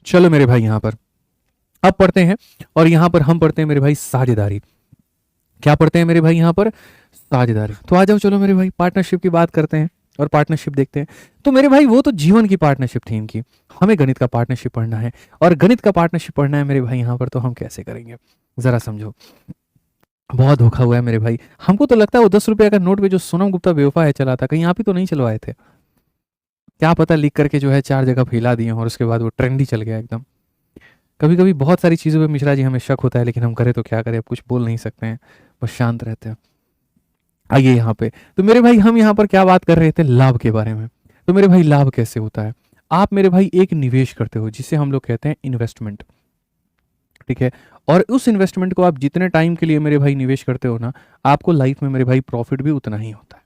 चलो मेरे भाई यहाँ पर अब पढ़ते हैं, और यहाँ पर हम पढ़ते हैं मेरे भाई साझेदारी। क्या पढ़ते हैं मेरे भाई यहाँ पर? साझेदारी। तो आ जाओ, चलो मेरे भाई पार्टनरशिप की बात करते हैं और पार्टनरशिप देखते हैं। तो मेरे भाई वो तो जीवन की पार्टनरशिप थी इनकी, हमें गणित का पार्टनरशिप पढ़ना है, और गणित का पार्टनरशिप पढ़ना है मेरे भाई यहाँ पर, तो हम कैसे करेंगे जरा समझो। बहुत धोखा हुआ है मेरे भाई, हमको तो लगता है वो 10 रुपया का नोट पे जो सोनम गुप्ता बेवफा है चला था, कहीं आप ही तो नहीं चलवाए थे? क्या पता लिख करके जो है 4 जगह फैला दिए और उसके बाद वो ट्रेंड ही चल गया एकदम। कभी कभी बहुत सारी चीज़ों पे मिश्रा जी हमें शक होता है, लेकिन हम करें तो क्या करें, अब कुछ बोल नहीं सकते हैं, बस शांत रहते हैं। आइए यहाँ पे, तो मेरे भाई हम यहाँ पर क्या बात कर रहे थे? लाभ के बारे में। तो मेरे भाई लाभ कैसे होता है? आप मेरे भाई एक निवेश करते हो जिसे हम लोग कहते हैं इन्वेस्टमेंट, ठीक है, और उस इन्वेस्टमेंट को आप जितने टाइम के लिए मेरे भाई निवेश करते हो ना, आपको लाइफ में मेरे भाई प्रॉफिट भी उतना ही होता है।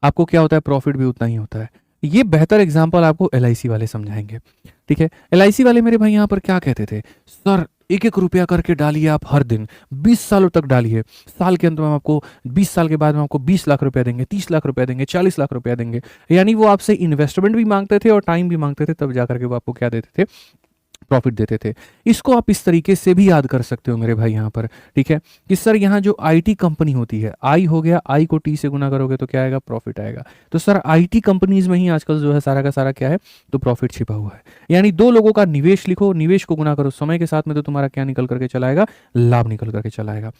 आपको क्या होता है? प्रॉफिट भी उतना ही होता है। ये बेहतर एग्जांपल आपको एलआईसी वाले समझाएंगे, ठीक है। एलआईसी वाले मेरे भाई यहाँ पर क्या कहते थे? सर 1-1 रुपया करके डालिए आप हर दिन, 20 सालों तक डालिए, साल के अंत में हम आपको 20 साल के बाद में आपको 20 लाख रुपया देंगे, 30 लाख रुपया देंगे, 40 लाख रुपया देंगे। यानी वो आपसे इन्वेस्टमेंट भी मांगते थे और टाइम भी मांगते थे, तब जाकर के वो आपको क्या देते थे? प्रॉफिट देते थे। इसको आप इस तरीके से भी याद कर सकते हो मेरे भाई यहाँ पर, ठीक है, कि सर यहाँ जो आईटी कंपनी होती है, आई हो गया, आई को टी से गुना करोगे तो क्या आएगा? प्रॉफिट आएगा। तो सर आईटी कंपनीज में ही आजकल जो है सारा का सारा क्या है? तो प्रॉफिट छिपा हुआ है। यानी दो लोगों का निवेश लिखो, निवेश को गुना करो समय के साथ में, तो तुम्हारा क्या निकल करके चलाएगा? लाभ निकल करके चलाएगा,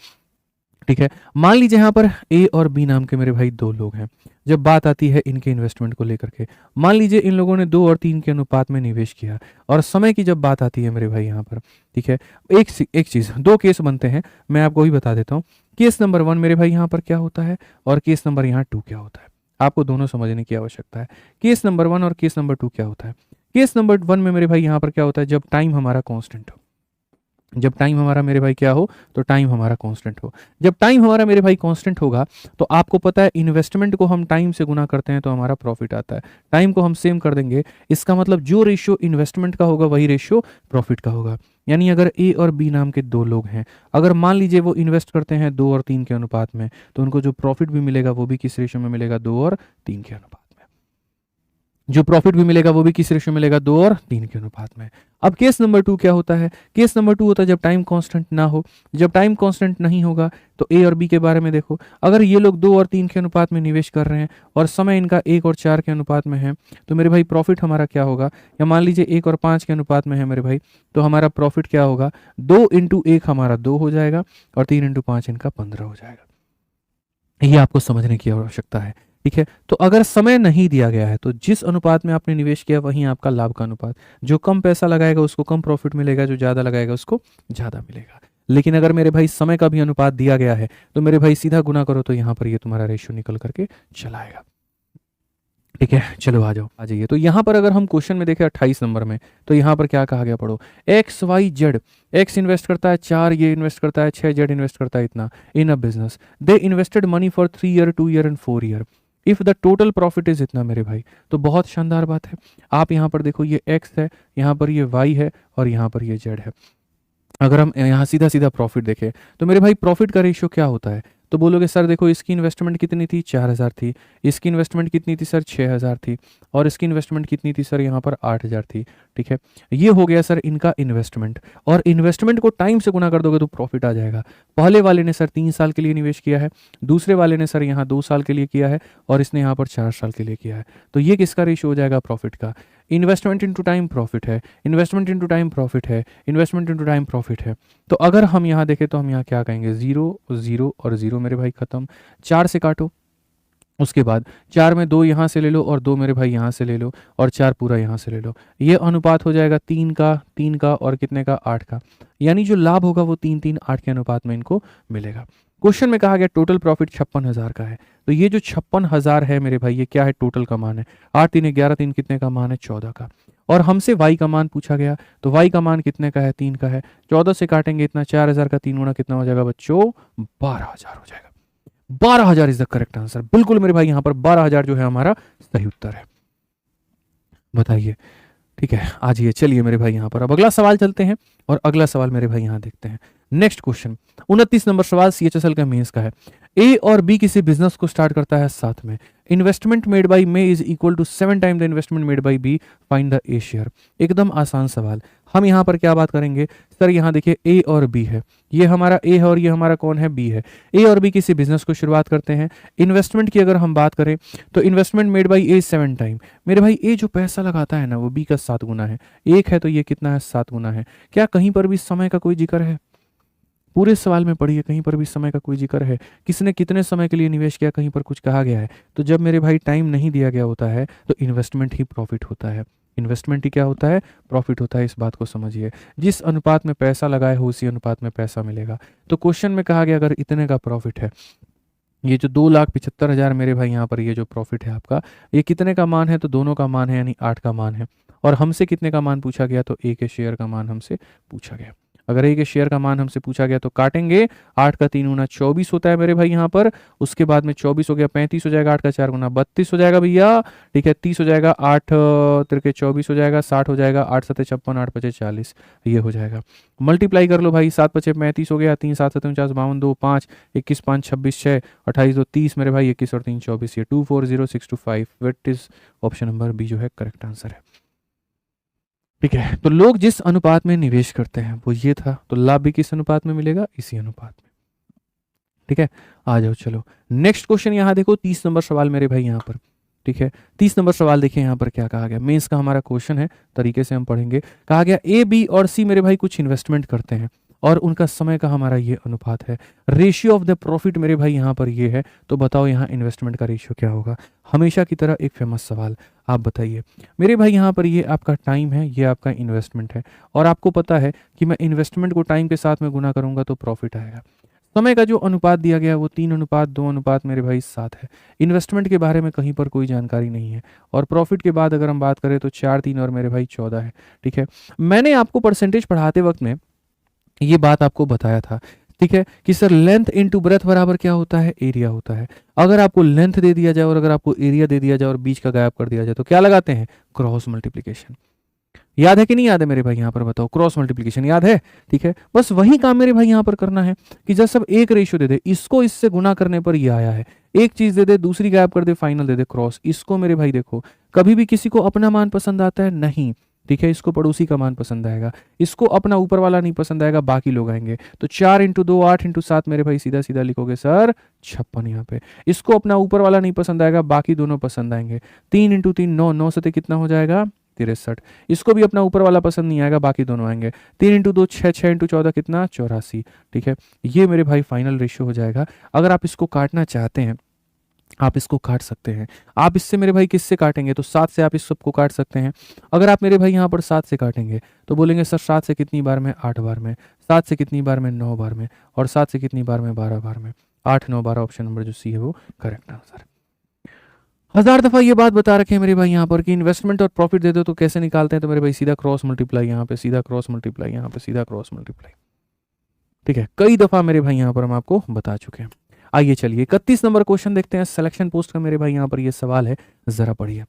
ठीक है। मान लीजिए यहाँ पर ए और बी नाम के मेरे भाई दो लोग हैं। जब बात आती है इनके इन्वेस्टमेंट को लेकर के, मान लीजिए इन लोगों ने 2 और 3 के अनुपात में निवेश किया, और समय की जब बात आती है मेरे भाई यहाँ पर, ठीक है, एक चीज़, 2 केस बनते हैं, मैं आपको वही बता देता हूँ। केस नंबर 1 मेरे भाई यहाँ पर क्या होता है, और केस नंबर यहाँ 2 क्या होता है, आपको दोनों समझने की आवश्यकता है। केस नंबर 1 और केस नंबर 2 क्या होता है? केस नंबर 1 में मेरे भाई यहाँ पर क्या होता है? जब टाइम हमारा कॉन्स्टेंट हो, जब टाइम हमारा मेरे भाई क्या हो? तो टाइम हमारा कांस्टेंट हो। जब टाइम हमारा मेरे भाई कांस्टेंट होगा, तो आपको पता है इन्वेस्टमेंट को हम टाइम से गुना करते हैं तो हमारा प्रॉफिट आता है। टाइम को हम सेम कर देंगे, इसका मतलब जो रेशियो इन्वेस्टमेंट का होगा वही रेशियो प्रॉफिट का होगा। यानी अगर ए और बी नाम के दो लोग हैं, अगर मान लीजिए वो इन्वेस्ट करते हैं 2 और 3 के अनुपात में, तो उनको जो प्रॉफिट भी मिलेगा वो भी किस रेशियो में मिलेगा? 2 और 3 के अनुपात में। जो प्रॉफिट भी मिलेगा वो भी किस रेशियो में मिलेगा? 2 और 3 के अनुपात में। अब केस नंबर 2 क्या होता है? केस नंबर 2 होता है जब टाइम कांस्टेंट ना हो। जब टाइम कांस्टेंट नहीं होगा तो ए और बी के बारे में देखो, अगर ये लोग 2 और 3 के अनुपात में निवेश कर रहे हैं और समय इनका 1 और 4 के अनुपात में है, तो मेरे भाई प्रॉफिट हमारा क्या होगा? या मान लीजिए 1 और 5 के अनुपात में है मेरे भाई, तो हमारा प्रॉफिट क्या होगा? 2 इंटू 1 हमारा 2 हो जाएगा, और 3 इंटू 5 इनका 15 हो जाएगा। ये आपको समझने की आवश्यकता है, ठीक है। तो अगर समय नहीं दिया गया है, तो जिस अनुपात में आपने निवेश किया वहीं आपका लाभ का अनुपात, जो कम पैसा लगाएगा उसको कम प्रॉफिट मिलेगा, जो ज्यादा लगाएगा उसको ज्यादा मिलेगा। लेकिन अगर मेरे भाई समय का भी अनुपात दिया गया है, तो मेरे भाई सीधा गुना करो तो यहाँ पर ये तुम्हारा रेशियो निकल करके चलाएगा, ठीक है। चलो आ जाओ, आ जाइए। तो यहाँ पर अगर हम क्वेश्चन में देखें 28 नंबर में, तो यहाँ पर क्या कहा गया? पढ़ो, X Y Z, X invest करता है 4, ये इन्वेस्ट करता है 6, जेड इन्वेस्ट करता है इतना in a business. They invested money for 3 year, 2 year and 4 year. If the total profit is इतना मेरे भाई। तो बहुत शानदार बात है। आप यहाँ पर देखो, ये एक्स है, यहाँ पर ये वाई है, और यहाँ पर ये जेड है। अगर हम यहाँ सीधा सीधा प्रॉफिट देखें, तो मेरे भाई प्रॉफिट का रेशियो क्या होता है? तो बोलोगे सर देखो, इसकी इन्वेस्टमेंट कितनी थी? 4,000 थी। इसकी इन्वेस्टमेंट कितनी थी सर? 6,000 थी। और इसकी इन्वेस्टमेंट कितनी थी सर? यहाँ पर 8,000 थी, ठीक है। ये हो गया सर इनका इन्वेस्टमेंट, और इन्वेस्टमेंट को टाइम से गुना कर दोगे तो प्रॉफिट आ जाएगा। पहले वाले ने सर 3 साल के लिए निवेश किया है, दूसरे वाले ने सर यहाँ 2 साल के लिए किया है, और इसने यहाँ पर 4 साल के लिए किया है। तो ये किसका रेशियो हो जाएगा? प्रॉफिट का। इन्वेस्टमेंट इंटू टाइम प्रॉफिट है, इन्वेस्टमेंट इंटू टाइम प्रॉफिट है, इन्वेस्टमेंट इंटू टाइम प्रॉफिट है। तो अगर हम यहाँ देखें तो हम यहाँ क्या कहेंगे? 0 0 और 0 मेरे भाई खत्म। 4 से काटो, उसके बाद 4 में 2 यहाँ से ले लो, और 2 मेरे भाई यहाँ से ले लो, और 4 पूरा यहाँ से ले लो। ये अनुपात हो जाएगा 3 का और कितने का? 8 का। यानी जो लाभ होगा वो 3 3 8 के अनुपात में इनको मिलेगा। क्वेश्चन में कहा गया टोटल प्रॉफिट 56,000 का है। तो ये जो 56,000 है मेरे भाई, ये क्या है? टोटल का मान है। 8 3 11, 3 कितने का मान है? 14 का। और हमसे वाई का मान पूछा गया, तो वाई का मान कितने का है? 3 का है। 14 से काटेंगे इतना, 4,000 का 3 गुना कितना हो जाएगा बच्चों? 12,000 हो जाएगा। 12,000 इज द करेक्ट आंसर। बिल्कुल मेरे भाई, यहाँ पर 12,000 जो है हमारा सही उत्तर है। बताइए, ठीक है। आज ये चलिए मेरे भाई, यहाँ पर अब अगला सवाल चलते हैं, और अगला सवाल मेरे भाई यहाँ देखते हैं। नेक्स्ट क्वेश्चन 29 नंबर सवाल CHSL का मेंस का है। ए और बी किसी बिजनेस को स्टार्ट करता है साथ में। Investment made by A is equal to 7 time the investment made by B, find the A share. एकदम आसान सवाल। हम यहाँ पर क्या बात करेंगे सर, यहाँ देखिए ए और बी है, ये हमारा ए है और ये हमारा कौन है, बी है। ए और बी किसी बिजनेस को शुरुआत करते हैं। इन्वेस्टमेंट की अगर हम बात करें तो investment made by A 7 time. मेरे भाई ए जो पैसा लगाता है ना वो बी का 7 गुना है। एक है तो ये कितना है, 7 गुना है। क्या कहीं पर भी समय का कोई जिक्र है? पूरे सवाल में पढ़िए, कहीं पर भी समय का कोई जिक्र है? किसने कितने समय के लिए निवेश किया, कहीं पर कुछ कहा गया है? तो जब मेरे भाई टाइम नहीं दिया गया होता है तो इन्वेस्टमेंट ही प्रॉफिट होता है। इन्वेस्टमेंट ही क्या होता है, प्रॉफिट होता है। इस बात को समझिए, जिस अनुपात में पैसा लगाए हो उसी अनुपात में पैसा मिलेगा। तो क्वेश्चन में कहा गया अगर इतने का प्रॉफिट है, ये जो 2,75,000 मेरे भाई यहाँ पर ये जो प्रॉफिट है आपका, ये कितने का मान है? तो दोनों का मान है, यानी 8 का मान है। और हमसे कितने का मान पूछा गया? तो ए के शेयर का मान हमसे पूछा गया। अगर ए के शेयर का मान हमसे पूछा गया तो काटेंगे। 8 का 3 गुना 24 होता है मेरे भाई यहाँ पर। उसके बाद में 24 हो गया, 35 हो जाएगा, 8 का 4 गुना 32 हो जाएगा भैया। ठीक है, 30 हो जाएगा, 8 तिरके 24 हो जाएगा, 60 हो जाएगा, 8 सत्ते 56, 8 पचे 40, ये हो जाएगा। मल्टीप्लाई कर लो भाई, 7 पचे 35 हो गया, 3 7 7 49 52 2 5 21 5 26 6 28 2 30 मेरे भाई, 21 और 3 24, ये 240625। Wait is option number B जो है करेक्ट आंसर है। ठीक है, तो लोग जिस अनुपात में निवेश करते हैं वो ये था, तो लाभ भी किस अनुपात में मिलेगा? इसी अनुपात में। ठीक है, आ जाओ चलो नेक्स्ट क्वेश्चन। यहाँ देखो 30 नंबर सवाल मेरे भाई यहाँ पर। ठीक है, 30 नंबर सवाल देखिए यहाँ पर क्या कहा गया। मेंस का हमारा क्वेश्चन है, तरीके से हम पढ़ेंगे। कहा गया ए बी और सी मेरे भाई कुछ इन्वेस्टमेंट करते हैं और उनका समय का हमारा ये अनुपात है। रेशियो ऑफ द प्रॉफिट मेरे भाई यहाँ पर ये है, तो बताओ यहाँ इन्वेस्टमेंट का रेशियो क्या होगा? हमेशा की तरह एक फेमस सवाल, आप बताइए मेरे भाई। यहाँ पर ये आपका टाइम है, ये आपका इन्वेस्टमेंट है, और आपको पता है कि मैं इन्वेस्टमेंट को टाइम के साथ में गुना करूंगा तो प्रॉफिट आएगा। समय का जो अनुपात दिया गया है वो 3:2 मेरे भाई 7 है। इन्वेस्टमेंट के बारे में कहीं पर कोई जानकारी नहीं है। और प्रॉफिट के बाद अगर हम बात करें तो 4 3 और मेरे भाई 14 है। ठीक है, मैंने आपको परसेंटेज पढ़ाते वक्त में ये बात आपको बताया था, ठीक है, कि सर लेंथ इनटू ब्रेथ बराबर क्या होता है? एरिया होता है। अगर आपको लेंथ दे दिया जाए और अगर आपको एरिया दे दिया जाए और बीच का गायब कर दिया जाए तो क्या लगाते हैं? Cross multiplication. याद है कि नहीं याद है मेरे भाई? यहाँ पर बताओ, क्रॉस मल्टीप्लिकेशन याद है? ठीक है, बस वही काम मेरे भाई यहाँ पर करना है कि जब सब एक रेशियो दे दे, इसको इससे गुना करने पर ये आया है। एक चीज दे दे, दूसरी गायब कर दे, फाइनल दे दे, क्रॉस। इसको मेरे भाई देखो, कभी भी किसी को अपना मान पसंद आता है? नहीं। ठीक है, इसको पड़ोसी का मान पसंद आएगा। इसको अपना ऊपर वाला नहीं पसंद आएगा, बाकी लोग आएंगे। तो 4 × 2 8 × 7 मेरे भाई सीधा सीधा लिखोगे सर 56 यहाँ पे। इसको अपना ऊपर वाला नहीं पसंद आएगा, बाकी दोनों पसंद आएंगे। 3 × 3 9 9 सते कितना हो जाएगा? 63। इसको भी अपना ऊपर वाला पसंद नहीं आएगा, बाकी दोनों आएंगे। 3 × 2 6 6 × 14 कितना? 84। ठीक है, ये मेरे भाई फाइनल रेशियो हो जाएगा। अगर आप इसको काटना चाहते हैं आप इसको काट सकते हैं। आप इससे मेरे भाई किससे काटेंगे? तो 7 से आप इस सबको काट सकते हैं। अगर आप मेरे भाई यहाँ पर 7 से काटेंगे तो बोलेंगे सर 7 से कितनी बार में? 8 बार में। 7 से कितनी बार में? 9 बार में। और 7 से कितनी बार में? 12 बार में। 8 9 12 ऑप्शन नंबर जो सी है वो करेक्ट आंसर। 1000 दफा ये बात बता रखे हैं मेरे भाई यहाँ पर कि इन्वेस्टमेंट और प्रॉफिट दे दो तो कैसे निकालते हैं? तो मेरे भाई सीधा क्रॉस मल्टीप्लाई, यहाँ पे सीधा क्रॉस मल्टीप्लाई, यहाँ पे सीधा क्रॉस मल्टीप्लाई। ठीक है, कई दफा मेरे भाई यहाँ पर हम आपको बता चुके हैं। आइए चलिए 31 नंबर क्वेश्चन देखते हैं, सिलेक्शन पोस्ट का मेरे भाई यहाँ पर ये सवाल है, जरा पढ़िए।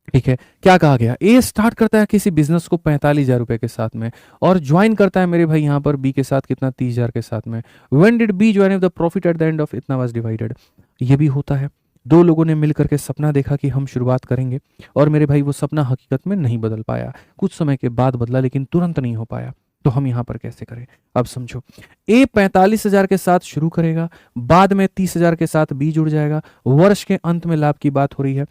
ठीक है, क्या कहा गया? ए स्टार्ट करता है किसी बिजनेस को 45,000 रुपए के साथ में और ज्वाइन करता है मेरे भाई यहाँ पर बी के साथ कितना? 30,000 के साथ में। When did B join, the profit at the end of इतना वाज डिवाइडेड। ये भी होता है, दो लोगों ने मिलकर के सपना देखा कि हम शुरुआत करेंगे और मेरे भाई वो सपना हकीकत में नहीं बदल पाया, कुछ समय के बाद बदला लेकिन तुरंत नहीं हो पाया। तो हम यहां पर कैसे करें? अब समझो, ए 45,000 के साथ शुरू करेगा, बाद में 30,000 के साथ बी जुड़ जाएगा, वर्ष के अंत में लाभ की बात हो रही है।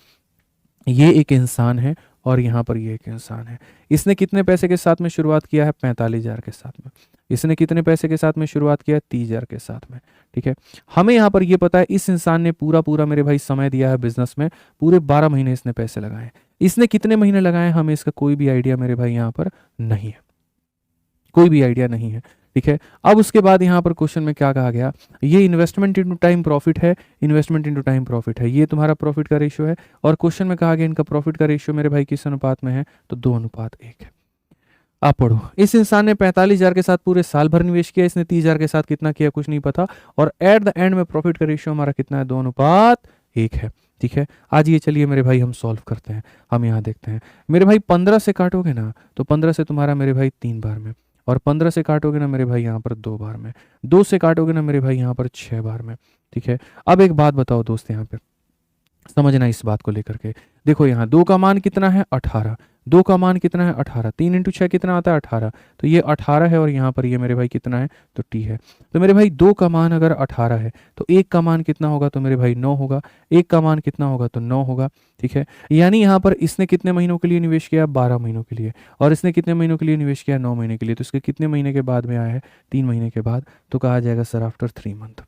ये एक इंसान है और यहां पर ये एक इंसान है। इसने कितने पैसे के साथ में शुरुआत किया है? 45,000 के साथ में। इसने कितने पैसे के साथ में शुरुआत किया है? 30,000 के साथ में। ठीक है, हमें यहां पर ये पता है इस इंसान ने पूरा पूरा मेरे भाई समय दिया है बिजनेस में, पूरे 12 महीने इसने पैसे लगाए। इसने कितने महीने लगाए हमें इसका कोई भी आइडिया मेरे भाई यहाँ पर नहीं है, कोई भी आइडिया नहीं है। ठीक है, अब उसके बाद यहाँ पर क्वेश्चन में क्या कहा गया? ये इन्वेस्टमेंट इनटू टाइम प्रॉफिट है, इन्वेस्टमेंट इनटू टाइम प्रॉफिट है, ये तुम्हारा प्रॉफिट का रेशियो है। और क्वेश्चन में कहा गया इनका प्रॉफिट का रेशियो मेरे भाई किस अनुपात में है? तो 2:1 है। आप पढ़ो, इस इंसान ने 45,000 के साथ पूरे साल भर निवेश किया, इसने 30,000 के साथ कितना किया कुछ नहीं पता, और एट द एंड में प्रॉफिट का रेशियो हमारा कितना है? 2:1 है। ठीक है, आज ये चलिए मेरे भाई हम सॉल्व करते हैं। हम यहाँ देखते हैं मेरे भाई 15 से काटोगे ना तो 15 से तुम्हारा मेरे भाई 3 बार में, और 15 से काटोगे ना मेरे भाई यहाँ पर 2 बार में, 2 से काटोगे ना मेरे भाई यहाँ पर 6 बार में। ठीक है, अब एक बात बताओ दोस्त, यहाँ पे समझना इस बात को लेकर के। देखो यहाँ 2 का मान कितना है 18, 2 का मान कितना है 18, 3 इंटू 6 कितना आता है 18, तो ये 18 है और यहाँ पर ये मेरे भाई कितना है तो t है। तो मेरे भाई 2 का मान अगर 18 है तो 1 का मान कितना होगा तो मेरे भाई 9 होगा, 1 का मान कितना होगा तो 9 होगा। ठीक है, यानी यहाँ पर इसने कितने महीनों के लिए निवेश किया 12 महीनों के लिए, और इसने कितने महीनों के लिए निवेश किया 9 महीने के लिए, तो इसके कितने महीने के बाद में आया है 3 महीने के बाद, तो कहा जाएगा सर आफ्टर 3 मंथ।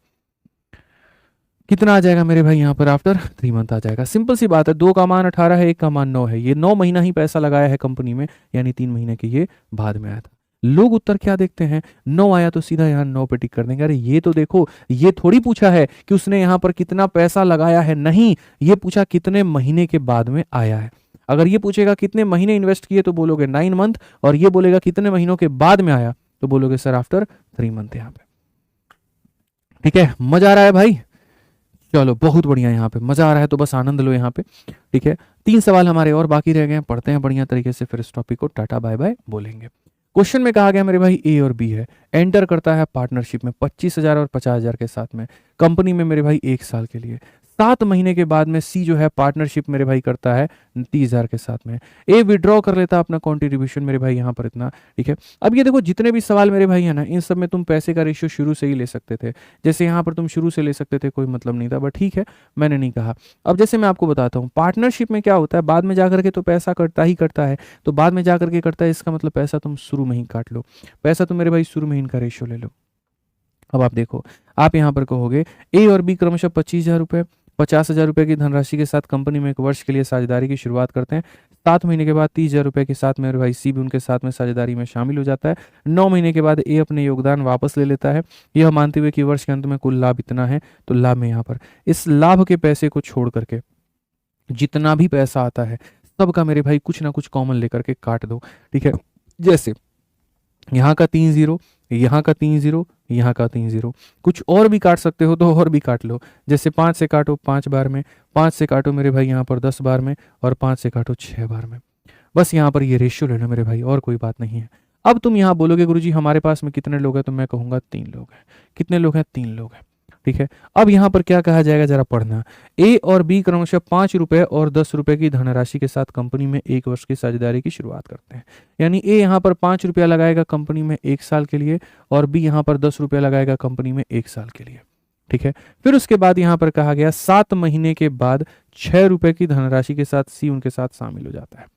कितना आ जाएगा मेरे भाई यहाँ पर आफ्टर 3 मंथ आ जाएगा। सिंपल सी बात है, 2 का मान 18 है, 1 का मान 9 है, ये 9 महीना ही पैसा लगाया है कंपनी में, यानी 3 महीने के ये बाद में आया था। लोग उत्तर क्या देखते हैं, 9 आया तो सीधा यहाँ 9 पे टिक कर देंगे। अरे ये तो देखो, ये थोड़ी पूछा है कि उसने यहाँ पर कितना पैसा लगाया है, नहीं, ये पूछा कितने महीने के बाद में आया है। अगर ये पूछेगा कितने महीने इन्वेस्ट किए तो बोलोगे 9 मंथ, और ये बोलेगा कितने महीनों के बाद में आया तो बोलोगे सर आफ्टर 3 मंथ यहाँ पे। ठीक है, मजा आ रहा है भाई, चलो बहुत बढ़िया, यहाँ पे मजा आ रहा है तो बस आनंद लो यहाँ पे। ठीक है, 3 सवाल हमारे और बाकी रह गए हैं, पढ़ते हैं बढ़िया तरीके से, फिर इस टॉपिक को टाटा बाय बाय बोलेंगे। क्वेश्चन में कहा गया मेरे भाई ए और बी है, एंटर करता है पार्टनरशिप में 25,000 और 50,000 के साथ में कंपनी में मेरे भाई 1 साल के लिए। 7 महीने के बाद में सी जो है पार्टनरशिप मेरे भाई करता है 30,000 के साथ में। ए विड्रॉ कर लेता अपना कॉन्ट्रीब्यूशन मेरे भाई यहाँ पर इतना। ठीक है, अब ये देखो जितने भी सवाल मेरे भाई है ना, इन सब में तुम पैसे का रेशियो शुरू से ही ले सकते थे, जैसे यहाँ पर तुम शुरू से ले सकते थे, कोई मतलब नहीं था, बट ठीक है मैंने नहीं कहा। अब जैसे मैं आपको बताता हूँ, पार्टनरशिप में क्या होता है, बाद में जाकर के तो पैसा कटता ही करता है, तो बाद में जाकर के करता है, इसका मतलब पैसा तुम शुरू में ही काट लो, पैसा तुम मेरे भाई शुरू में ही इनका रेशियो ले लो। अब आप देखो, आप यहाँ पर कहोगे ए और बी क्रमशः 25,000 रुपये 50,000 रुपये की धनराशि के साथ कंपनी में 1 वर्ष के लिए साझेदारी की शुरुआत करते हैं। 7 महीने के बाद 30,000 रुपये के साथ मेरे भाई सी भी उनके साथ में साझेदारी में शामिल हो जाता है। 9 महीने के बाद ए अपने योगदान वापस ले लेता है, यह मानते हुए कि वर्ष के अंत में कुल लाभ इतना है, तो लाभ में यहाँ पर इस लाभ के पैसे को छोड़ करके जितना भी पैसा आता है सबका मेरे भाई कुछ ना कुछ कॉमन लेकर के काट दो। ठीक है, जैसे यहाँ का 3 0, यहाँ का 3 0, यहाँ का 3 0, कुछ और भी काट सकते हो तो और भी काट लो, जैसे 5 से काटो 5 बार में, 5 से काटो मेरे भाई यहाँ पर 10 बार में, और 5 से काटो 6 बार में। बस यहाँ पर ये रेशियो लेना मेरे भाई, और कोई बात नहीं है। अब तुम यहाँ बोलोगे गुरुजी हमारे पास में कितने लोग हैं, तो मैं कहूँगा 3 लोग हैं। कितने लोग हैं, 3 लोग हैं। ठीक है, अब यहाँ पर क्या कहा जाएगा जरा पढ़ना। ए और बी क्रमशः 5 रुपए और 10 रुपए की धनराशि के साथ कंपनी में 1 वर्ष की साझेदारी की शुरुआत करते हैं। यानी ए यहाँ पर 5 रुपया लगाएगा कंपनी में 1 साल के लिए, और बी यहाँ पर 10 रुपया लगाएगा कंपनी में 1 साल के लिए। ठीक है, फिर उसके बाद यहाँ पर कहा गया 7 महीने के बाद 6 रुपए की धनराशि के साथ सी उनके साथ शामिल हो जाता है।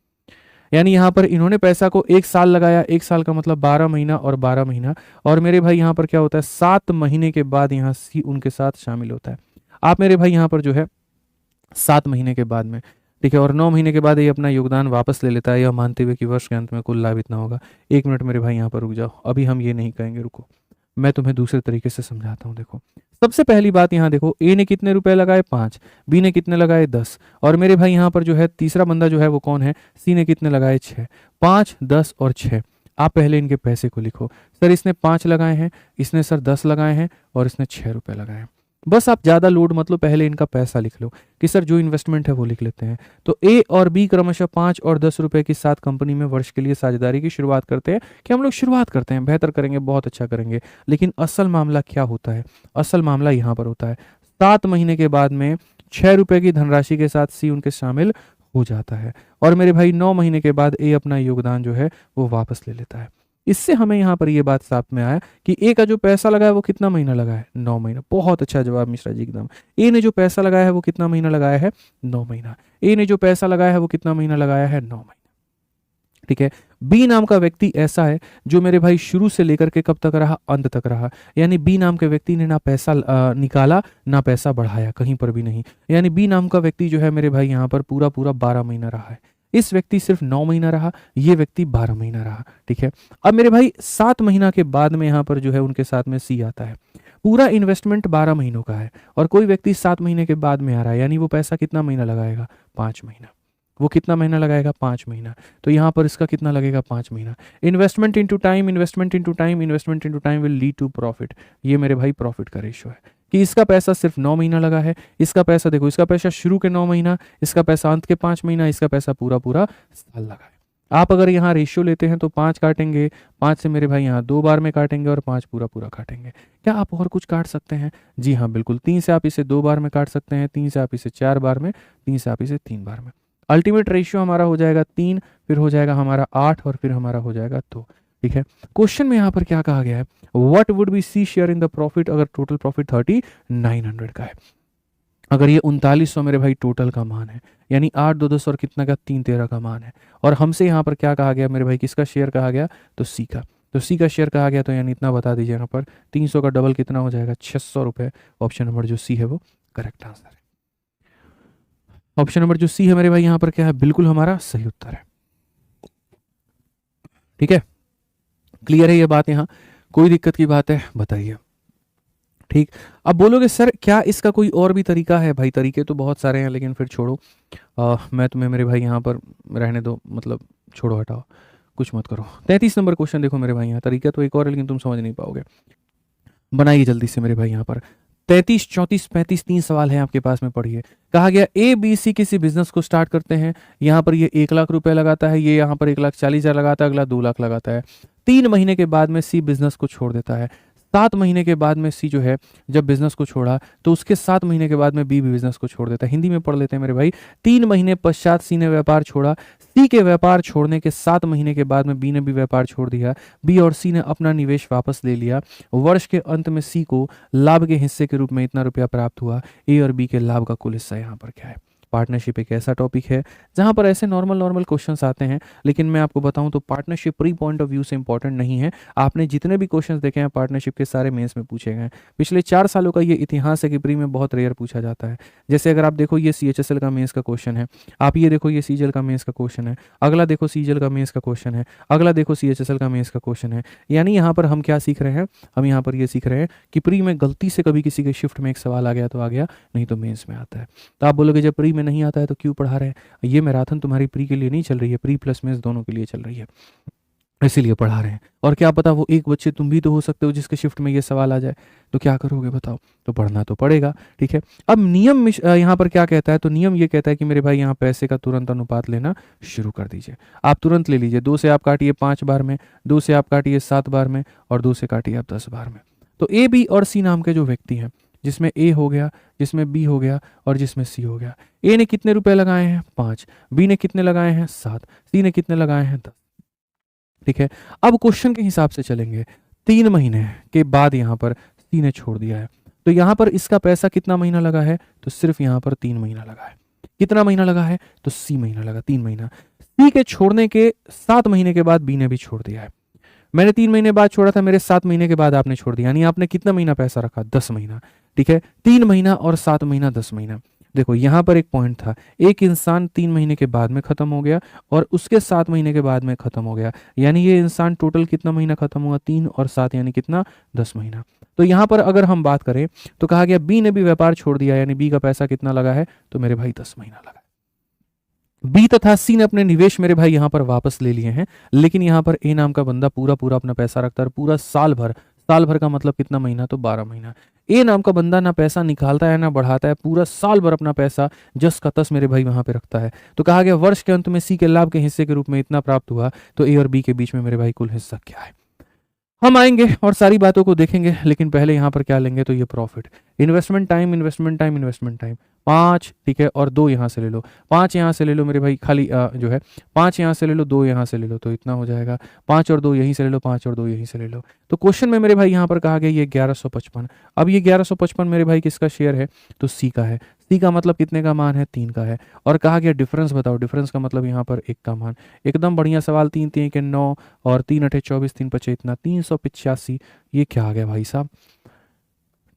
यानी यहाँ पर इन्होंने पैसा को 1 साल लगाया, 1 साल का मतलब 12 महीना और 12 महीना, और मेरे भाई यहाँ पर क्या होता है 7 महीने के बाद यहाँ सी उनके साथ शामिल होता है। आप मेरे भाई यहाँ पर जो है 7 महीने के बाद में, ठीक है, और 9 महीने के बाद ये अपना योगदान वापस ले लेता है, यह मानते हुए कि वर्ष के अंत में कुल लाभ इतना होगा। 1 मिनट मेरे भाई यहाँ पर रुक जाओ, अभी हम ये नहीं कहेंगे, रुको मैं तुम्हें दूसरे तरीके से समझाता हूँ। देखो सबसे पहली बात यहाँ देखो, ए ने कितने रुपए लगाए 5, बी ने कितने लगाए 10, और मेरे भाई यहाँ पर जो है तीसरा बंदा जो है वो कौन है, सी ने कितने लगाए 6। 5, 10 और 6, आप पहले इनके पैसे को लिखो। सर इसने 5 लगाए हैं, इसने सर 10 लगाए हैं, और इसने 6 रुपए लगाए हैं। बस आप ज़्यादा लोड मत लो, पहले इनका पैसा लिख लो कि सर जो इन्वेस्टमेंट है वो लिख लेते हैं। तो ए और बी क्रमशः 5 और 10 रुपए के साथ कंपनी में वर्ष के लिए साझेदारी की शुरुआत करते हैं। कि हम लोग शुरुआत करते हैं, बेहतर करेंगे, बहुत अच्छा करेंगे, लेकिन असल मामला क्या होता है, असल मामला यहाँ पर होता है 7 महीने के बाद में 6 रुपए की धनराशि के साथ सी उनके शामिल हो जाता है, और मेरे भाई 9 महीने के बाद ए अपना योगदान जो है वो वापस ले लेता है। इससे हमें यहाँ पर ये बात साफ में आया कि ए का जो पैसा लगाया वो कितना महीना लगा है, 9 महीना। बहुत अच्छा जवाब मिश्रा जी एकदम। ए ने जो पैसा लगाया है वो कितना महीना लगाया है, 9 महीना। ए ने जो पैसा लगाया है वो कितना महीना लगाया है, 9 महीना। ठीक है, बी नाम का व्यक्ति ऐसा है जो मेरे भाई शुरू से लेकर के कब तक रहा, अंत तक रहा। यानी बी नाम के व्यक्ति ने ना पैसा निकाला ना पैसा बढ़ाया, कहीं पर भी नहीं। यानी बी नाम का व्यक्ति जो है मेरे भाई यहाँ पर पूरा पूरा 12 महीना रहा है। इस व्यक्ति सिर्फ 9 महीना रहा, ये व्यक्ति 12 महीना रहा। ठीक है, अब मेरे भाई 7 महीना के बाद में यहाँ पर जो है उनके साथ में सी आता है। पूरा इन्वेस्टमेंट 12 महीनों का है, और कोई व्यक्ति 7 महीने के बाद में आ रहा है, यानी वो पैसा कितना महीना लगाएगा, 5 महीना। वो कितना महीना लगाएगा, 5 महीना। तो यहाँ पर इसका कितना लगेगा, 5 महीना। Investment into time, investment into time, investment into time will lead to profit. ये मेरे भाई प्रॉफिट का रेशियो है कि इसका पैसा सिर्फ 9 महीना लगा है, इसका पैसा देखो, इसका पैसा शुरू के 9 महीना, इसका पैसा अंत के 5 महीना, इसका पैसा पूरा पूरा साल लगा है। आप अगर यहाँ रेशियो लेते हैं तो 5 काटेंगे, 5 से मेरे भाई यहाँ 2 बार में काटेंगे और 5 पूरा पूरा काटेंगे। क्या आप और कुछ काट सकते हैं? जी हाँ बिल्कुल। 3 से आप इसे 2 बार में काट सकते हैं, 3 से आप इसे 4 बार में, 3 से आप इसे 3 बार में। अल्टीमेट रेशियो हमारा हो जाएगा 3, फिर हो जाएगा हमारा 8 और फिर हमारा हो जाएगा 2। ठीक है, क्वेश्चन में यहाँ पर क्या कहा गया है, what would be C share in the profit, अगर टोटल प्रॉफिट 3900 का है। अगर ये 3900 मेरे भाई टोटल का मान है, यानी 8 2 10 और कितना का 3 13 का मान है, और हमसे यहाँ पर क्या कहा गया मेरे भाई, किसका शेयर कहा गया, तो सी का। तो सी का शेयर कहा गया, तो यानी इतना बता दीजिए यहाँ पर 300 का डबल कितना हो जाएगा, 600 रुपये। ऑप्शन नंबर जो सी है वो करेक्ट आंसर है। ऑप्शन नंबर जो सी है मेरे भाई यहाँ पर क्या है, बिल्कुल हमारा सही उत्तर है। ठीक है, क्लियर है ये बात, यहाँ कोई दिक्कत की बात है बताइए। ठीक, अब बोलोगे सर क्या इसका कोई और भी तरीका है? भाई तरीके तो बहुत सारे हैं, लेकिन फिर छोड़ो, मैं तुम्हें मेरे भाई यहाँ पर रहने दो, मतलब छोड़ो हटाओ, कुछ मत करो। 33 नंबर क्वेश्चन देखो मेरे भाई, यहाँ तरीका तो एक और है लेकिन तुम समझ नहीं पाओगे। बनाइए जल्दी से मेरे भाई यहाँ पर। 33 34 35 3 सवाल है आपके पास में, पढ़िए। कहा गया ए बी सी किसी बिजनेस को स्टार्ट करते हैं, यहाँ पर ये 1 लाख रुपए लगाता है, ये यहाँ पर 1,40,000 लगाता है, अगला 2 लाख लगाता है। 3 महीने के बाद में सी बिजनेस को छोड़ देता है। 7 महीने के बाद में सी जो है जब बिजनेस को छोड़ा, तो उसके 7 महीने के बाद में बी भी बिजनेस को छोड़ देता है। हिंदी में पढ़ लेते हैं मेरे भाई। 3 महीने पश्चात सी ने व्यापार छोड़ा, सी के व्यापार छोड़ने के 7 महीने के बाद में बी ने भी व्यापार छोड़ दिया, बी और सी ने अपना निवेश वापस ले लिया। वर्ष के अंत में सी को लाभ के हिस्से के रूप में इतना रुपया प्राप्त हुआ। ए और बी के लाभ का कुल हिस्सा यहाँ पर क्या है? पार्टनरशिप एक ऐसा टॉपिक है जहां पर ऐसे नॉर्मल क्वेश्चंस आते हैं, लेकिन मैं आपको बताऊं तो partnership pre point of view से इंपॉर्टेंट नहीं है। आपने जितने भी क्वेश्चंस देखे हैं पार्टनरशिप के, सारे मेंस में पूछे गए हैं। पिछले 4 सालों का ये इतिहास है कि प्री में बहुत रेयर पूछा जाता है। जैसे अगर आप देखो, ये CHSL का मेंस का क्वेश्चन है, आप ये देखो ये CGL का मेंस का क्वेश्चन है, अगला देखो CGL का मेंस का क्वेश्चन है, अगला देखो CHSL का मेंस का क्वेश्चन है। यानी यहाँ पर हम क्या सीख रहे हैं, हम यहाँ पर ये सीख रहे हैं कि प्री में गलती से कभी किसी के शिफ्ट में एक सवाल आ गया तो आ गया, नहीं तो मेंस में आता है। तो आप बोलोगे जब प्री में नहीं आता है तो क्यों पढ़ा रहे हैं? ये मैराथन तुम्हारी प्री के लिए नहीं चल रही है, प्री प्लस मेंस दोनों के लिए चल रही है, इसीलिए पढ़ा रहे हैं। और क्या पता वो एक बच्चे तुम भी तो हो सकते हो जिसके शिफ्ट में ये सवाल आ जाए, तो क्या करोगे बताओ? तो पढ़ना तो पड़ेगा। ठीक है, अब नियम यहाँ पर क्या कहता है, तो नियम ये कहता है कि मेरे भाई यहाँ पैसे का तुरंत अनुपात लेना शुरू कर दीजिए। आप तुरंत ले लीजिए। 2 से आप काटिए 5 बार में, 2 से आप काटिए 7 बार में, और 2 से काटिए आप 10 बार में। तो ए बी और सी नाम के जो व्यक्ति हैं, जिसमें ए हो गया, जिसमें बी हो गया और जिसमें सी हो गया। ए ने कितने रुपए लगाए हैं? 5। बी ने कितने लगाए हैं? 7। सी ने कितने लगाए हैं? 10। ठीक है, अब क्वेश्चन के हिसाब से चलेंगे। 3 महीने के बाद यहाँ पर सी ने छोड़ दिया है, तो यहाँ पर इसका पैसा कितना महीना लगा है? तो सिर्फ यहाँ पर 3 महीना लगा है। कितना महीना लगा है? तो सी महीना लगा, 3 महीना। सी के छोड़ने के 7 महीने के बाद बी ने भी छोड़ दिया है। मैंने 3 महीने बाद छोड़ा था, मेरे 7 महीने के बाद आपने छोड़ दिया, यानी आपने कितना महीना पैसा रखा? 10 महीना। ठीक है, 3 महीना और 7 महीना 10 महीना। देखो यहाँ पर एक पॉइंट था, एक इंसान 3 महीने के बाद में खत्म हो गया और उसके 7 महीने के बाद में खत्म हो गया, यानी ये इंसान टोटल कितना महीना खत्म हुआ? 3 और 7 यानी कितना? 10 महीना। तो यहाँ पर अगर हम बात करें तो कहा गया बी ने भी व्यापार छोड़ दिया, यानी बी का पैसा कितना लगा है? तो मेरे भाई 10 महीना लगा। बी तथा सी ने अपने निवेश मेरे भाई यहाँ पर वापस ले लिए हैं, लेकिन यहाँ पर ए नाम का बंदा पूरा पूरा अपना पैसा रखता है, पूरा साल भर। साल भर का मतलब कितना महीना? तो 12 महीना। ए नाम का बंदा ना पैसा निकालता है ना बढ़ाता है, पूरा साल भर अपना पैसा जस का तस मेरे भाई वहां पे रखता है। तो कहा गया वर्ष के अंत में सी के लाभ के हिस्से के रूप में इतना प्राप्त हुआ, तो ए और बी के बीच में मेरे भाई कुल हिस्सा क्या है? हम आएंगे और सारी बातों को देखेंगे, लेकिन पहले यहाँ पर क्या लेंगे? तो ये profit, investment time, investment time, investment time 5। ठीक है, और 2 यहाँ से ले लो, 5 यहाँ से ले लो मेरे भाई, खाली जो है 5 यहाँ से ले लो, 2 यहाँ से ले लो, तो इतना हो जाएगा। 5 और 2 यहीं से ले लो, 5 और 2 यहीं से ले लो। तो क्वेश्चन में मेरे भाई यहाँ पर कहा गया ये 1155। अब ये 1155 मेरे भाई किसका शेयर है? तो सी का है। सी का मतलब कितने का मान है? 3 का है। और कहा गया डिफरेंस बताओ, डिफरेंस का मतलब यहाँ पर 1 का मान। एकदम बढ़िया सवाल। 3 3 के 9 और 3 8 24, 3 5 इतना 385। ये क्या आ गया भाई साहब?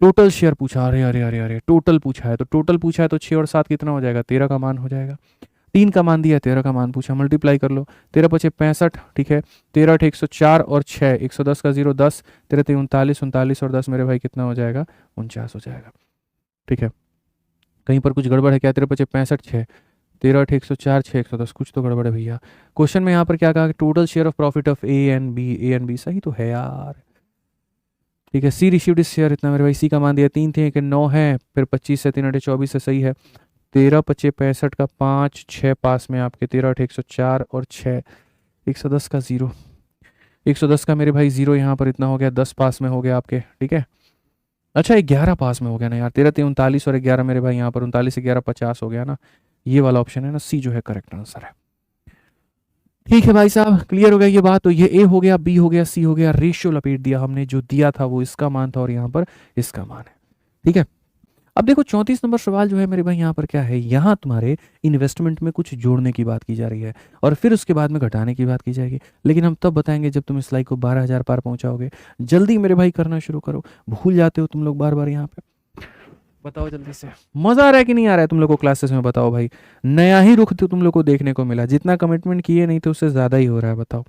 टोटल शेयर पूछा। अरे अरे अरे अरे, टोटल पूछा है, तो टोटल पूछा है तो 6 और 7 कितना हो जाएगा? 13 का मान हो जाएगा। 3 का मान दिया, 13 का मान पूछा, मल्टीप्लाई कर लो। 13 पचे 65। ठीक है, 13 8 104 और 6 110 का 0 10, 13 3 39, 39 और 10 मेरे भाई कितना हो जाएगा? 49 हो जाएगा। ठीक है, कहीं पर कुछ गड़बड़ है क्या? 13 पचे 65, 6 13 8 104, 6 110, कुछ तो गड़बड़ है भैया। क्वेश्चन में यहाँ पर क्या कहा? Total share of profit of A and B. A and B सही तो है यार। ठीक है, सी रिसीव्ड इस शेयर इतना मेरे भाई। सी का मान दिया 3 थे कि 9 है, फिर 25 से 3 8 24 से सही है। 13 पचे 65 का 5, 6 पास में आपके 13 8 104 और 6 110 का 0, 110 का मेरे भाई 0 यहाँ पर इतना हो गया, 10 पास में हो गया आपके, ठीक है। अच्छा 11 पास में हो गया ना यार, 13 3 39 और 11 मेरे भाई यहाँ पर 39 11 50 हो गया ना, ये वाला ऑप्शन है ना, सी जो है करेक्ट आंसर है। ठीक है भाई साहब, क्लियर हो गया ये बात। तो ये ए हो गया, बी हो गया, सी हो गया, रेशियो लपेट दिया हमने, जो दिया था वो इसका मान था और यहाँ पर इसका मान है, ठीक है। अब देखो 34 नंबर सवाल जो है मेरे भाई यहाँ पर क्या है, यहाँ तुम्हारे इन्वेस्टमेंट में कुछ जोड़ने की बात की जा रही है और फिर उसके बाद में घटाने की बात की जाएगी, लेकिन हम तब बताएंगे जब तुम इस लाइक को 12,000 पार पहुंचाओगे। जल्दी मेरे भाई करना शुरू करो, भूल जाते हो तुम लोग बार बार यहाँ पे। बताओ जल्दी से, मजा आ रहा है कि नहीं आ रहा है तुम लोग को क्लासेस में? बताओ भाई, नया ही रुख तो तुम लोग को देखने को मिला, जितना कमिटमेंट किए नहीं थे उससे ज्यादा ही हो रहा है। बताओ,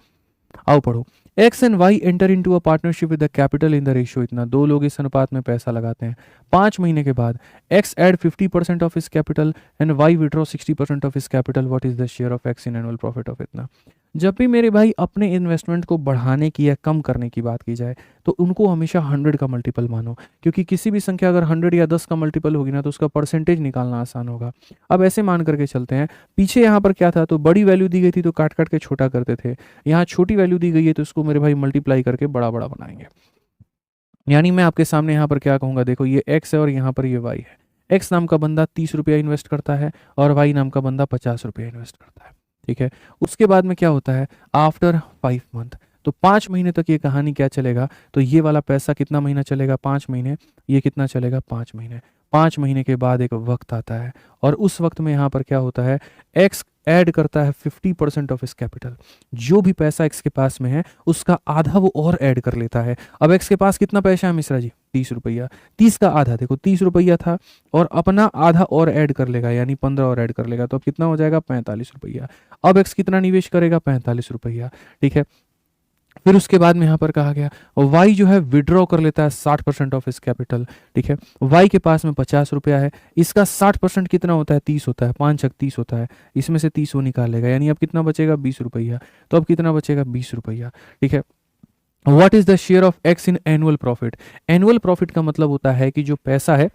आओ पढ़ो। X and Y enter into a partnership with the capital in the ratio इतना, दो लोग इस अनुपात में पैसा लगाते हैं। 5 महीने के बाद X add 50% of his capital and Y withdraw 60% of his capital, what is the share of X in annual profit of इतना। जब भी मेरे भाई अपने इन्वेस्टमेंट को बढ़ाने की या कम करने की बात की जाए तो उनको हमेशा 100 का मल्टीपल मानो, क्योंकि किसी भी संख्या अगर 100 या 10 का मल्टीपल होगी ना तो उसका परसेंटेज निकालना आसान होगा। अब ऐसे मान करके चलते हैं, पीछे यहाँ पर क्या था, तो बड़ी वैल्यू दी गई थी तो काट काट के छोटा करते थे, यहाँ छोटी वैल्यू दी गई है तो इसको मेरे भाई मल्टीप्लाई करके बड़ा बड़ा बनाएंगे। यानी मैं आपके सामने यहाँ पर क्या कहूँगा, देखो ये एक्स है और यहाँ पर ये वाई है। एक्स नाम का बंदा 30 रुपया इन्वेस्ट करता है और वाई नाम का बंदा 50 रुपया इन्वेस्ट करता है, ठीक है। उसके बाद में क्या होता है, आफ्टर 5 मंथ, तो 5 महीने तक ये कहानी क्या चलेगा, तो ये वाला पैसा कितना महीना चलेगा, 5 महीने, ये कितना चलेगा, 5 महीने। 5 महीने के बाद एक वक्त आता है और उस वक्त में यहाँ पर क्या होता है, एक्स ऐड करता है 50% ऑफ इस कैपिटल, जो भी पैसा एक्स के पास में है उसका आधा वो और ऐड कर लेता है। अब एक्स के पास कितना पैसा है मिश्रा जी, 30 रुपया, 30 का आधा, देखो 30 रुपया था और अपना आधा और ऐड कर लेगा, यानी 15 और ऐड कर लेगा, तो अब कितना हो जाएगा, 45 रुपया। अब एक्स कितना निवेश करेगा, 45 रुपया, ठीक है। फिर उसके बाद में यहाँ पर कहा गया वाई जो है विड्रॉ कर लेता है 60% ऑफ इस कैपिटल, ठीक है। वाई के पास में 50 रुपया है, इसका 60% कितना होता है, 30 होता है, 5 छक 30 होता है, इसमें से 30 वो निकाल लेगा, यानी अब कितना बचेगा, 20 रुपया। तो अब कितना बचेगा, 20 रुपया, ठीक है। What is the share of X in annual profit. Annual profit का मतलब होता है कि जो पैसा है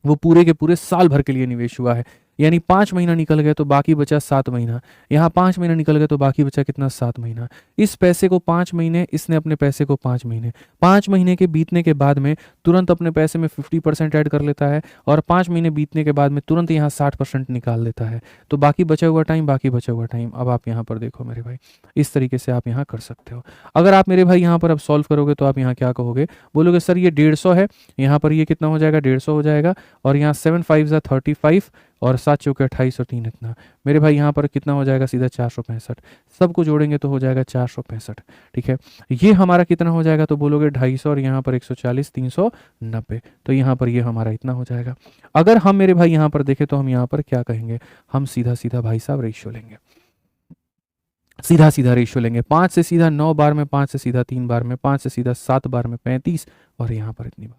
वो पूरे के पूरे साल भर के लिए निवेश हुआ है, यानी 5 महीना निकल गया तो बाकी बचा 7 महीना, यहाँ 5 महीना निकल गया तो बाकी बचा कितना, 7 महीना। इस पैसे को 5 महीने, इसने अपने पैसे को 5 महीने, 5 महीने के बीतने के बाद में तुरंत अपने पैसे में 50% ऐड कर लेता है और 5 महीने बीतने के बाद में तुरंत यहाँ 60% निकाल लेता है, तो बाकी बचा हुआ टाइम, बाकी बचा हुआ टाइम। अब आप यहाँ पर देखो मेरे भाई, इस तरीके से आप यहाँ कर सकते हो। अगर आप मेरे भाई यहाँ पर अब सॉल्व करोगे तो आप यहाँ क्या कहोगे, बोलोगे सर ये 150 है, यहाँ पर ये कितना हो जाएगा, 150 हो जाएगा, और यहाँ 7 5 35 और 7 चौके 28 और 3 इतना, मेरे भाई यहाँ पर कितना हो जाएगा, सीधा 465। सबको जोड़ेंगे तो हो जाएगा 465, ठीक है। ये हमारा कितना हो जाएगा, तो बोलोगे 250 और यहाँ पर 140 390, तो यहाँ पर ये हमारा इतना हो जाएगा। अगर हम मेरे भाई यहाँ पर देखें तो हम यहाँ पर क्या कहेंगे, हम सीधा सीधा भाई साहब रेशियो लेंगे, सीधा सीधा रेशियो लेंगे। 5 से सीधा 9 बार में, 5 से सीधा 3 बार में, 5 से सीधा 7 बार में 35 और यहाँ पर इतनी बार।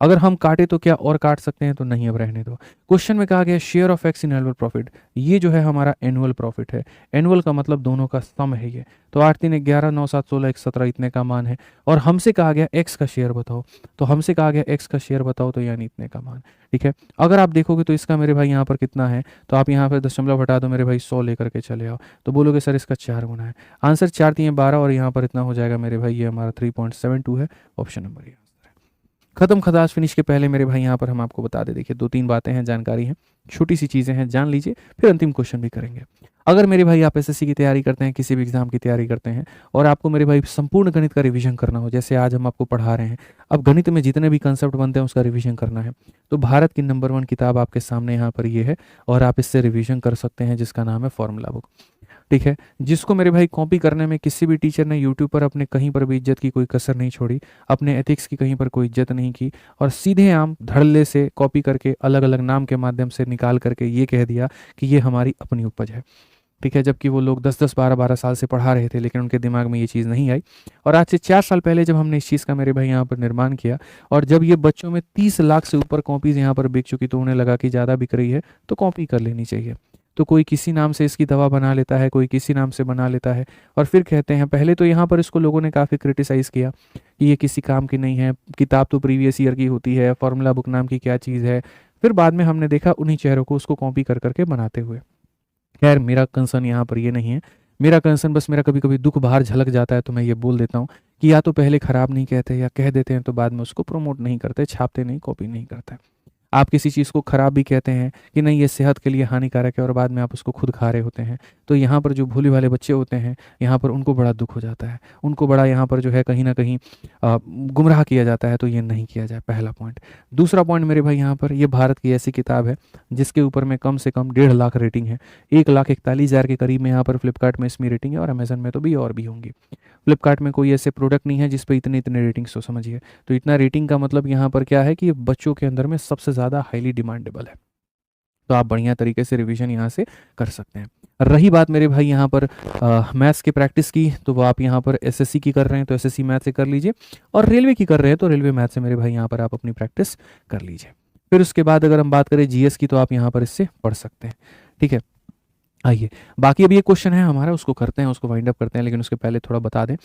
अगर हम काटे तो क्या और काट सकते हैं, तो नहीं, अब रहने दो। क्वेश्चन में कहा गया share of X in annual profit, ये जो है हमारा एनुअल प्रॉफिट है। एनुअल का मतलब दोनों का सम है ये, तो 8 3 11 9 7 16 1 17 इतने का मान है। और हमसे कहा गया एक्स का शेयर बताओ, तो हमसे कहा गया एक्स का शेयर बताओ, तो यानी इतने का मान, ठीक है। अगर आप देखोगे तो इसका मेरे भाई यहाँ पर कितना है, तो आप यहाँ पर दशमलव हटा दो मेरे भाई, 100 लेकर के चले आओ, तो बोलोगे सर इसका 4 गुना है। आंसर 4 3 12 और यहाँ पर इतना हो जाएगा मेरे भाई, ये हमारा 3.72 है, ऑप्शन नंबर ये। खत्म खदास फिनिश के पहले मेरे भाई यहाँ पर हम आपको बता दे, देखिए 2-3 बातें हैं, जानकारी हैं, छोटी सी चीज़ें हैं, जान लीजिए, फिर अंतिम क्वेश्चन भी करेंगे। अगर मेरे भाई आप एसएससी की तैयारी करते हैं, किसी भी एग्जाम की तैयारी करते हैं और आपको मेरे भाई संपूर्ण गणित का रिवीजन करना हो, जैसे आज हम आपको पढ़ा रहे हैं, अब गणित में जितने भी कंसेप्ट बनते हैं उसका रिवीजन करना है, तो भारत की नंबर 1 किताब आपके सामने यहाँ पर ये है और आप इससे रिवीजन कर सकते हैं, जिसका नाम है फॉर्मूला बुक, ठीक है। जिसको मेरे भाई कॉपी करने में किसी भी टीचर ने यूट्यूब पर अपने कहीं पर भी इज्जत की कोई कसर नहीं छोड़ी, अपने एथिक्स की कहीं पर कोई इज्जत नहीं की, और सीधे आम धड़ल्ले से कॉपी करके अलग अलग नाम के माध्यम से निकाल करके ये कह दिया कि ये हमारी अपनी उपज है, ठीक है। जबकि वो लोग 10-10 12-12 साल से पढ़ा रहे थे, लेकिन उनके दिमाग में ये चीज़ नहीं आई। और आज से 4 साल पहले जब हमने इस चीज़ का मेरे भाई यहाँ पर निर्माण किया और जब ये बच्चों में 30 लाख से ऊपर कॉपीज़ यहाँ पर बिक चुकी, तो उन्हें लगा कि ज़्यादा बिक रही है तो कॉपी कर लेनी चाहिए। तो कोई किसी नाम से इसकी दवा बना लेता है, कोई किसी नाम से बना लेता है, और फिर कहते हैं, पहले तो यहाँ पर इसको लोगों ने काफ़ी क्रिटिसाइज़ किया कि ये किसी काम की नहीं है, किताब तो प्रीवियस ईयर की होती है, फॉर्मूला बुक नाम की क्या चीज़ है। फिर बाद में हमने देखा उन्हीं चेहरों को उसको कॉपी कर करके बनाते हुए। खैर मेरा कंसर्न यहाँ पर ये नहीं है, मेरा कंसर्न बस, मेरा कभी कभी दुख बाहर झलक जाता है तो मैं ये बोल देता हूँ कि या तो पहले खराब नहीं कहते, या कह देते हैं तो बाद में उसको प्रमोट नहीं करते, छापते नहीं, कॉपी नहीं करते। आप किसी चीज़ को खराब भी कहते हैं कि नहीं ये सेहत के लिए हानिकारक है, और बाद में आप उसको खुद खा रहे होते हैं, तो यहाँ पर जो भोले भाले बच्चे होते हैं, यहाँ पर उनको बड़ा दुख हो जाता है, उनको बड़ा यहाँ पर जो है कहीं ना कहीं गुमराह किया जाता है। तो ये नहीं किया जाए, पहला पॉइंट। दूसरा पॉइंट मेरे भाई, यहाँ पर ये भारत की ऐसी किताब है जिसके ऊपर में कम से कम 1.5 लाख रेटिंग है, 1,41,000 के करीब में यहाँ पर फ्लिपकार्ट में इसमें रेटिंग है, और अमेजन में तो भी और भी होंगी। फ्लिपकार्ट में कोई ऐसे प्रोडक्ट नहीं है जिस पे इतने इतने रेटिंग्स, तो समझिए। तो इतना रेटिंग का मतलब यहाँ पर क्या है कि ये बच्चों के अंदर में सबसे ज़्यादा हाईली डिमांडेबल है। तो आप बढ़िया तरीके से रिवीजन यहाँ से कर सकते हैं। रही बात मेरे भाई यहाँ पर मैथ्स की प्रैक्टिस की, तो वो आप यहाँ पर एसएससी की कर रहे हैं तो एसएससी मैथ से कर लीजिए, और रेलवे की कर रहे हैं तो रेलवे मैथ से मेरे भाई यहाँ पर आप अपनी प्रैक्टिस कर लीजिए। फिर उसके बाद अगर हम बात करें जीएस की, तो आप यहाँ पर इससे पढ़ सकते हैं। ठीक है, आइए बाकी अभी एक क्वेश्चन है हमारा, उसको करते हैं, उसको वाइंड अप करते हैं, लेकिन उसके पहले थोड़ा बता दें।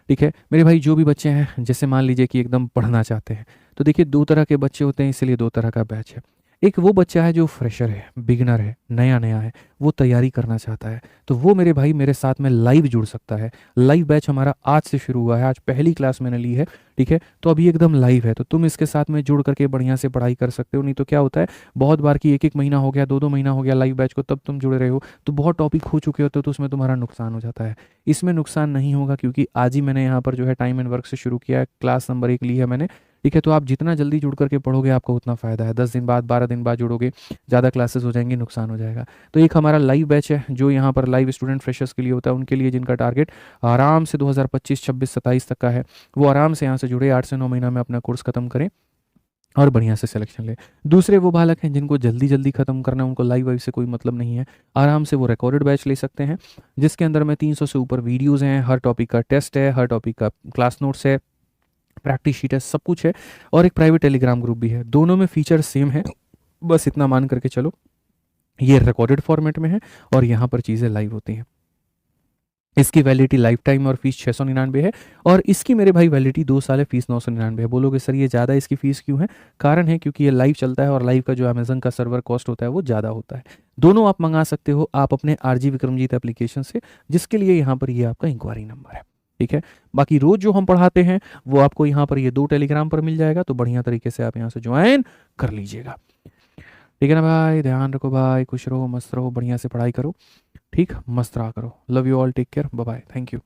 ठीक है मेरे भाई, जो भी बच्चे हैं, जैसे मान लीजिए कि एकदम पढ़ना चाहते हैं, तो देखिए 2 तरह के बच्चे होते हैं, इसलिए 2 तरह का बैच है। एक वो बच्चा है जो फ्रेशर है, बिगिनर है, नया नया है, वो तैयारी करना चाहता है, तो वो मेरे भाई मेरे साथ में लाइव जुड़ सकता है। लाइव बैच हमारा आज से शुरू हुआ है, आज पहली क्लास मैंने ली है। ठीक है, तो अभी एकदम लाइव है, तो तुम इसके साथ में जुड़ करके बढ़िया से पढ़ाई कर सकते हो। नहीं तो क्या होता है, बहुत बार की 1-1 महीना हो गया, 2-2 महीना हो गया लाइव बैच को, तब तुम जुड़ रहे हो, तो बहुत टॉपिक हो चुके होते हो, तो उसमें तुम्हारा नुकसान हो जाता है। इसमें नुकसान नहीं होगा, क्योंकि आज ही मैंने यहाँ पर जो है टाइम एंड वर्क से शुरू किया है, क्लास नंबर 1 ली है मैंने। ठीक है, तो आप जितना जल्दी जुड़ करके पढ़ोगे आपको उतना फ़ायदा है। 10 दिन बाद, 12 दिन बाद जुड़ोगे, ज़्यादा क्लासेस हो जाएंगी, नुकसान हो जाएगा। तो एक हमारा लाइव बैच है जो यहाँ पर लाइव स्टूडेंट फ्रेशर्स के लिए होता है, उनके लिए जिनका टारगेट आराम से 2025, 26, 27 तक का है, वो आराम से यहाँ से जुड़े, 8 से 9 महीना में अपना कोर्स खत्म करें और बढ़िया से सिलेक्शन ले। दूसरे वो बालक हैं जिनको जल्दी जल्दी खत्म करना है, उनको लाइव वाइव से कोई मतलब नहीं है, आराम से वो रिकॉर्डेड बैच ले सकते हैं, जिसके अंदर में 300 से ऊपर वीडियोज़ हैं, हर टॉपिक का टेस्ट है, हर टॉपिक का क्लास नोट्स है, प्रैक्टिस शीट है, सब कुछ है, और एक प्राइवेट टेलीग्राम ग्रुप भी है। दोनों में फीचर सेम है, बस इतना मान करके चलो, ये रिकॉर्डेड फॉर्मेट में है और यहाँ पर चीज़ें लाइव होती हैं। इसकी वैलिडिटी लाइफ टाइम और फीस 699 है, और इसकी मेरे भाई वैलिडिटी 2 साल है, फीस 999 है। बोलोगे सर ये ज़्यादा इसकी फ़ीस क्यों है? कारण है क्योंकि ये लाइव चलता है, और लाइव का जो अमेजन का सर्वर कॉस्ट होता है वो ज़्यादा होता है। दोनों आप मंगा सकते हो आप अपने आरजी विक्रमजीत एप्लीकेशन से, जिसके लिए यहाँ पर ये आपका इंक्वायरी नंबर है। ठीक है, बाकी रोज जो हम पढ़ाते हैं वो आपको यहाँ पर ये 2 टेलीग्राम पर मिल जाएगा, तो बढ़िया तरीके से आप यहाँ से ज्वाइन कर लीजिएगा। ठीक है ना भाई, ध्यान रखो भाई, खुश रहो, मस्त रहो, बढ़िया से पढ़ाई करो, ठीक, मस्त रहा करो। Love you all, take care, bye bye, thank you.